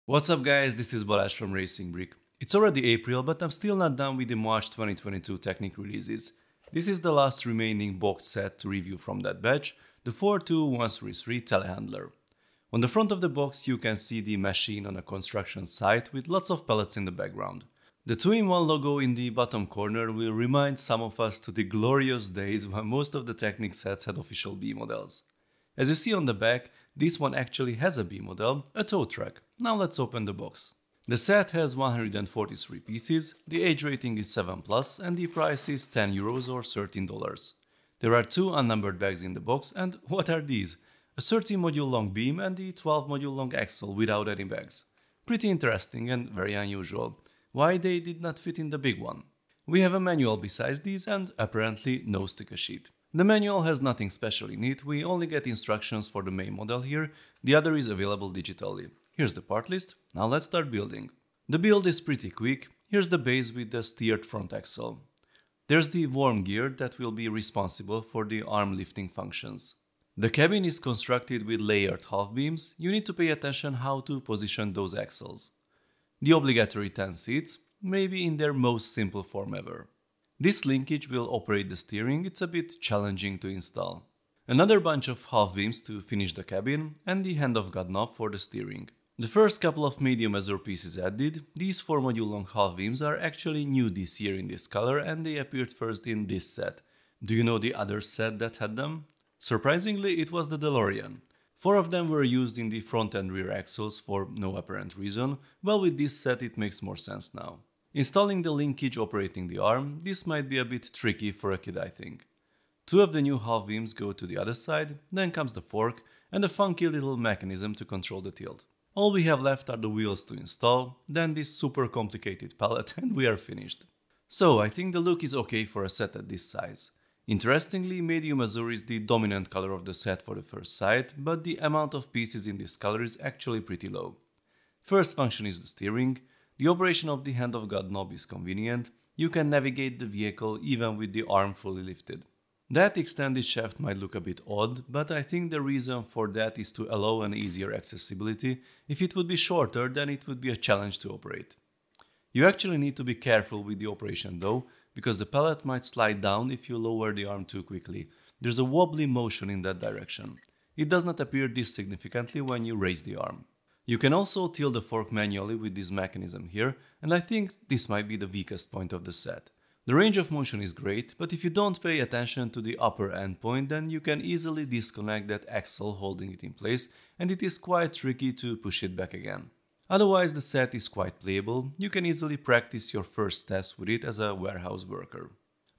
What's up guys, this is Balázs from RacingBrick. It's already April, but I'm still not done with the March 2022 Technic releases. This is the last remaining box set to review from that batch, the 42133 Telehandler. On the front of the box you can see the machine on a construction site with lots of pellets in the background. The 2-in-1 logo in the bottom corner will remind some of us to the glorious days when most of the Technic sets had official B models. As you see on the back, this one actually has a B model, a tow truck. Now let's open the box. The set has 143 pieces, the age rating is 7+, and the price is €10 or $13. There are two unnumbered bags in the box, and what are these? A 30 module long beam and the 12 module long axle without any bags. Pretty interesting and very unusual. Why they did not fit in the big one? We have a manual besides these and apparently no sticker sheet. The manual has nothing special in it, we only get instructions for the main model here, the other is available digitally. Here's the part list, now let's start building. The build is pretty quick, here's the base with the steered front axle. There's the worm gear that will be responsible for the arm lifting functions. The cabin is constructed with layered half beams, you need to pay attention how to position those axles. The obligatory 10 seats, maybe in their most simple form ever. This linkage will operate the steering, it's a bit challenging to install. Another bunch of half beams to finish the cabin, and the hand of God knob for the steering. The first couple of medium azure pieces added, these 4 module long half beams are actually new this year in this color and they appeared first in this set. Do you know the other set that had them? Surprisingly, it was the DeLorean. 4 of them were used in the front and rear axles for no apparent reason, well with this set it makes more sense now. Installing the linkage operating the arm, this might be a bit tricky for a kid I think. 2 of the new half beams go to the other side, then comes the fork and a funky little mechanism to control the tilt. All we have left are the wheels to install, then this super complicated pallet and we are finished. So I think the look is okay for a set at this size. Interestingly, medium azure is the dominant color of the set for the first sight, but the amount of pieces in this color is actually pretty low. First function is the steering. The operation of the hand of God knob is convenient, you can navigate the vehicle even with the arm fully lifted. That extended shaft might look a bit odd, but I think the reason for that is to allow an easier accessibility. If it would be shorter, then it would be a challenge to operate. You actually need to be careful with the operation though, because the pallet might slide down if you lower the arm too quickly. There's a wobbly motion in that direction. It does not appear this significantly when you raise the arm. You can also tilt the fork manually with this mechanism here, and I think this might be the weakest point of the set. The range of motion is great, but if you don't pay attention to the upper end point, then you can easily disconnect that axle holding it in place, and it is quite tricky to push it back again. Otherwise the set is quite playable, you can easily practice your first steps with it as a warehouse worker.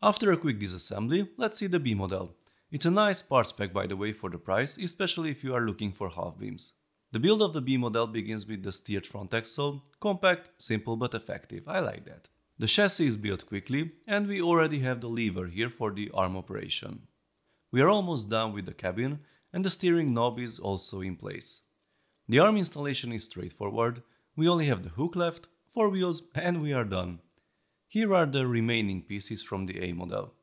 After a quick disassembly, let's see the B model. It's a nice parts pack by the way for the price, especially if you are looking for half beams. The build of the B model begins with the steered front axle, compact, simple but effective, I like that. The chassis is built quickly and we already have the lever here for the arm operation. We are almost done with the cabin and the steering knob is also in place. The arm installation is straightforward, we only have the hook left, 4 wheels and we are done. Here are the remaining pieces from the A model.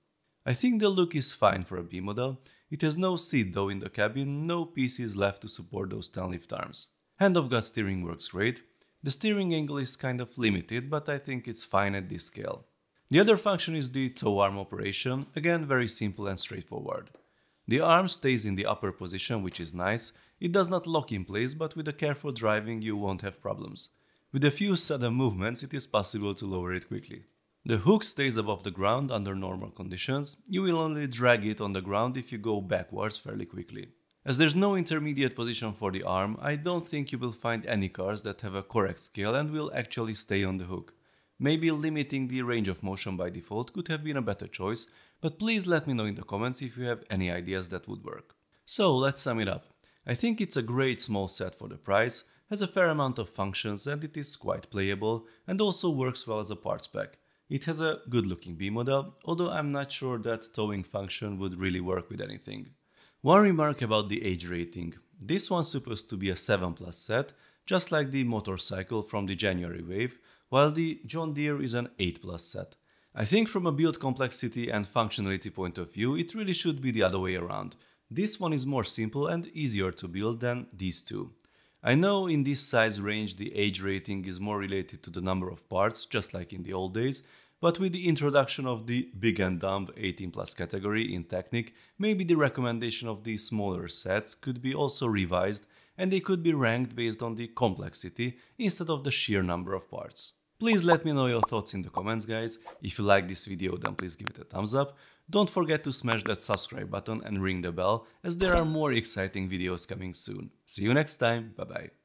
I think the look is fine for a B model. It has no seat though in the cabin, no pieces left to support those 10 lift arms. Hand of God steering works great. The steering angle is kind of limited, but I think it's fine at this scale. The other function is the tow arm operation, again very simple and straightforward. The arm stays in the upper position, which is nice. It does not lock in place, but with a careful driving you won't have problems. With a few sudden movements it is possible to lower it quickly. The hook stays above the ground under normal conditions, you will only drag it on the ground if you go backwards fairly quickly. As there's no intermediate position for the arm, I don't think you will find any cars that have a correct scale and will actually stay on the hook. Maybe limiting the range of motion by default could have been a better choice, but please let me know in the comments if you have any ideas that would work. So let's sum it up. I think it's a great small set for the price, has a fair amount of functions and it is quite playable and also works well as a parts pack. It has a good looking B model, although I'm not sure that towing function would really work with anything. One remark about the age rating. This one's supposed to be a 7+ set, just like the motorcycle from the January wave, while the John Deere is an 8+ set. I think from a build complexity and functionality point of view, it really should be the other way around. This one is more simple and easier to build than these two. I know in this size range the age rating is more related to the number of parts, just like in the old days, but with the introduction of the big and dumb 18 plus category in Technic, maybe the recommendation of these smaller sets could be also revised and they could be ranked based on the complexity instead of the sheer number of parts. Please let me know your thoughts in the comments, guys. If you like this video, then please give it a thumbs up. Don't forget to smash that subscribe button and ring the bell, as there are more exciting videos coming soon. See you next time, bye bye.